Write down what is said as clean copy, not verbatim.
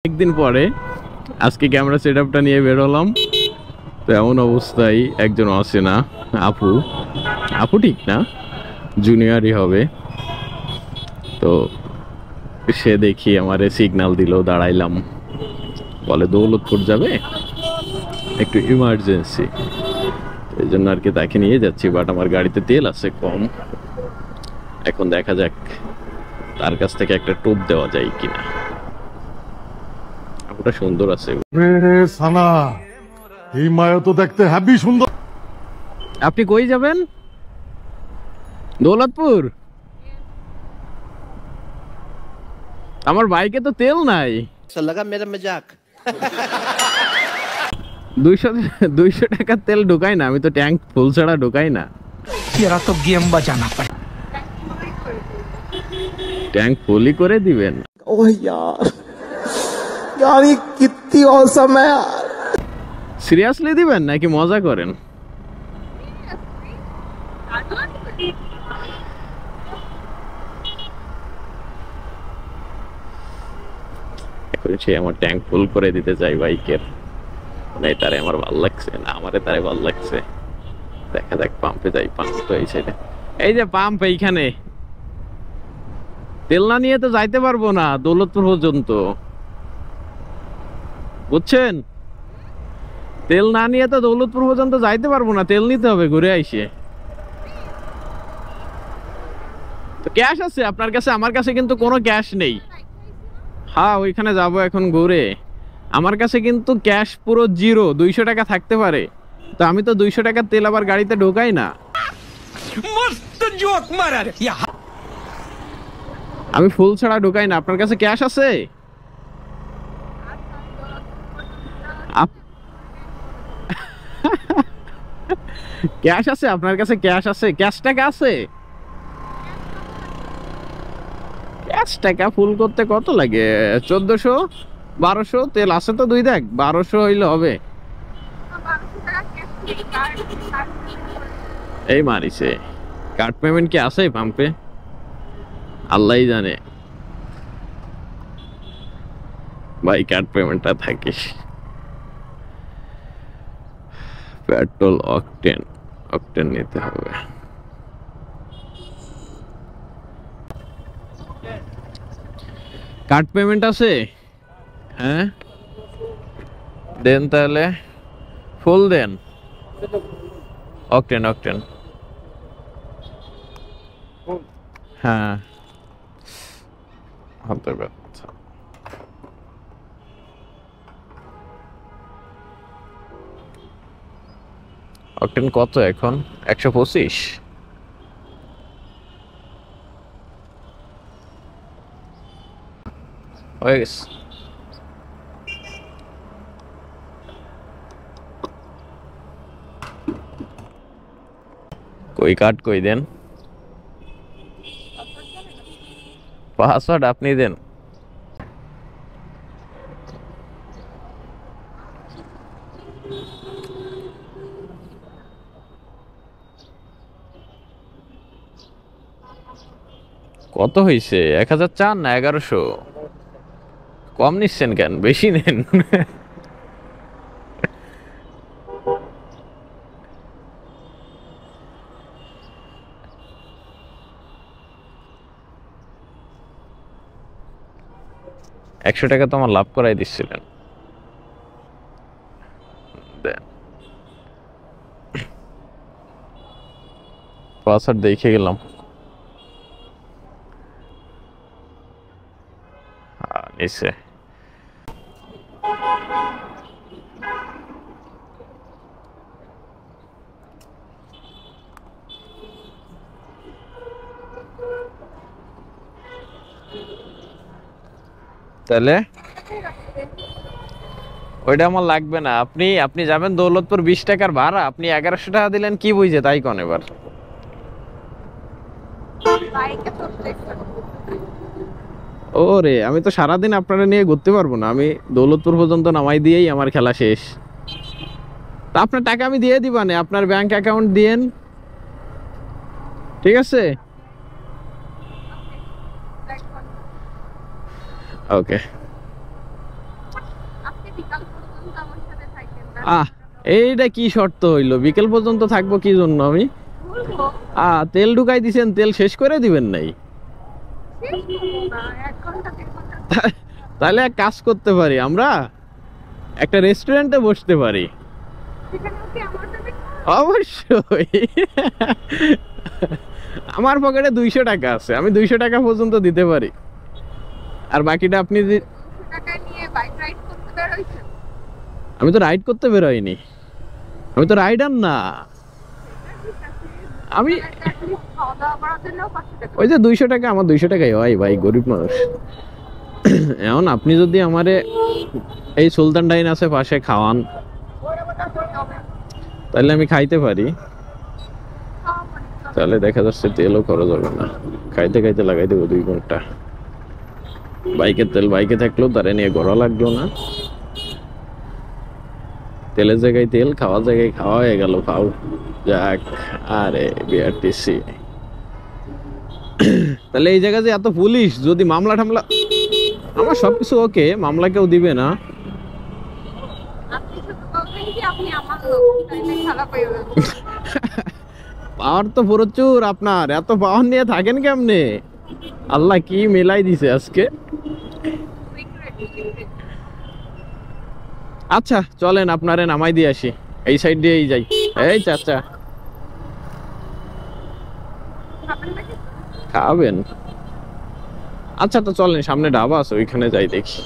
একদিন পরে আজকে ক্যামেরা সেটআপটা নিয়ে বের হলাম। তো এমন অবস্থায় একজন অচেনা আপু, আপু ঠিক না, জুনিয়রই হবে। তো সে দেখি আমারে সিগন্যাল দিল, দাঁড়াইলাম, বলে দৌলতপুর যাবে, একটু ইমার্জেন্সি, এই জন্য আর কি তাকে নিয়ে যাচ্ছি। বাট আমার গাড়িতে তেল আছে কম, এখন দেখা যাক তার কাছ থেকে একটা টোপ দেওয়া যায় কিনা। আপুটা সুন্দর আছে। সানা, এই মায়া তো দেখতে হ্যাপি সুন্দর। আপনি কই যাবেন? দৌলতপুর? আমার বাইকে তো তেল নাই। লাগা মেরা মজাক। 200 টাকার তেল ঢুকাই না, আমি তো ট্যাঙ্ক ফুল ছাড়া ঢুকাই না। তো গেম বাজানা পড়ে। ট্যাঙ্ক ফুলই করে দিবেন? ओह यार, यार ये कितनी औसम है यार। সিরিয়াসলি দিবেন নাকি মজা করেন? এখন সে আমার ট্যাঙ্ক ফুল করে দিতে চাই বাইকের, না তারে আমার ভালো লাগছে না আমারে তারে ভালো লাগছে। দেখা যাক, পাম্পে যাই। পাম্প তো এই সাইডে, এই যে পাম্প এইখানে। তেল না নিয়ে তো যাইতে পারবো না দৌলতপুর পর্যন্ত, বুঝছেন? তেল না নিয়ে তো দৌলতপুর পর্যন্ত যাইতে পারবো না, তেল নিতে হবে ঘুরে আইসে। তো ক্যাশ আছে আপনার কাছে? আমার কাছে কিন্তু কোনো ক্যাশ নেই। হ্যাঁ, ওইখানে যাব এখন ঘুরে। আমার কাছে কিন্তু ক্যাশ পুরো জিরো, 200 টাকা থাকতে পারে। তো আমি তো 200 টাকার তেল আবার গাড়িতে ঢোকাই না। মস্ত জোক মারার। আমি ফুল ছাড়া ঢোকাই না। আপনার কাছে ক্যাশ আছে? ক্যাশ আছে আপনার কাছে? ক্যাশ আছে? ক্যাশ টাকা আছে? ক্যাশ টাকা ফুল করতে কত লাগে? 1400 1200 তেল আছে তো 2 দেখ, 1200 হইলে হবে। এই মারিছে। কার্ড পেমেন্ট কি আছে পাম্পে? আল্লাহই জানে ভাই, কার্ড পেমেন্টটা থাকিস। পেট্রোল অকটেন, অকটেন নিতে হবে। কার্ড পেমেন্ট আছে? হ্যাঁ দেন, তাহলে ফুল দেন। Octane, octane. হ্যাঁ হাতে ব্যথা। অকটেন কত এখন? 125। হয়ে গেছে। কই কার্ড কই দেন? পাসওয়ার্ড আপনি দেন। কত হয়েছে? 1000 চান না 1100? কম নিচ্ছেন কেন? বেশি নেন। একশো টাকা তো আমার লাভ করাই দিচ্ছিলেন। পাসওয়ার্ড দেখে গেলাম। নিচে তাহলে ওইটা আমার লাগবে না। আপনি আপনি যাবেন দৌলতপুর, 20 টাকার ভাড়া, আপনি 1100 টাকা দিলেন, কি বুঝে তাই কোন? এবার ওরে, আমি তো সারাদিন আপনারা নিয়ে ঘুরতে পারবো না। আমি দৌলতপুর পর্যন্ত নামাই দিয়েই আমার খেলা শেষ। তা আপনার টাকা আমি দিয়ে দিবানে, আপনার ব্যাংক অ্যাকাউন্ট দিয়েন, ঠিক আছে? ওকে। এইটা কি শর্ত হইলো? বিকেল পর্যন্ত থাকবো কি জন্য আমি? তেল ঢুকাই দিছেন, তেল শেষ করে দিবেন নাই? তাহলে এক কাজ করতে পারি, আমরা একটা রেস্টুরেন্টে বসতে পারি। অবশ্যই। আমার পকেটে 200 টাকা আছে, আমি 200 টাকা পর্যন্ত দিতে পারি। আর বাকিটা আপনি আমি তো রাইড করতে বেরোইনি, আমি তো রাইডার না। আমি ওই যে 200 টাকা, আমার 200 টাকাই হয় ভাই, গরিব মানুষ। এখন আপনি যদি আমারে এই সুলতান ডাইন আছে পাশে খাওয়ান, তাহলে আমি খাইতে পারি। তাহলে দেখা যাচ্ছে তেলও খরচ হবে না, খাইতে খাইতে লাগাই দেবো 2 ঘন্টা। বাইকের তেল বাইকে থাকলেও তারা নিয়ে ঘোরা লাগলো না, তেলের জায়গায় তেল, খাওয়ার জায়গায় খাওয়া হয়ে গেল। খাও যাক। আরে বিআরটিসি, তাহলে এই জায়গায় যে এত পুলিশ, যদি মামলা টামলা, আমার সবকিছু ওকে, মামলা কেউ দিবে না। পাওয়ার তো প্রচুর আপনার, এত পাওয়ার নিয়ে থাকেন কেমনে? আল্লাহ কি মেলাই দিছে আজকে। আচ্ছা চলেন আপনারে নামাই দিয়ে আসি, এই সাইড দিয়েই যাই। এই চাচা খাবেন? আচ্ছা তো চলেন, সামনে ঢাবা আছে ওইখানে যাই দেখি।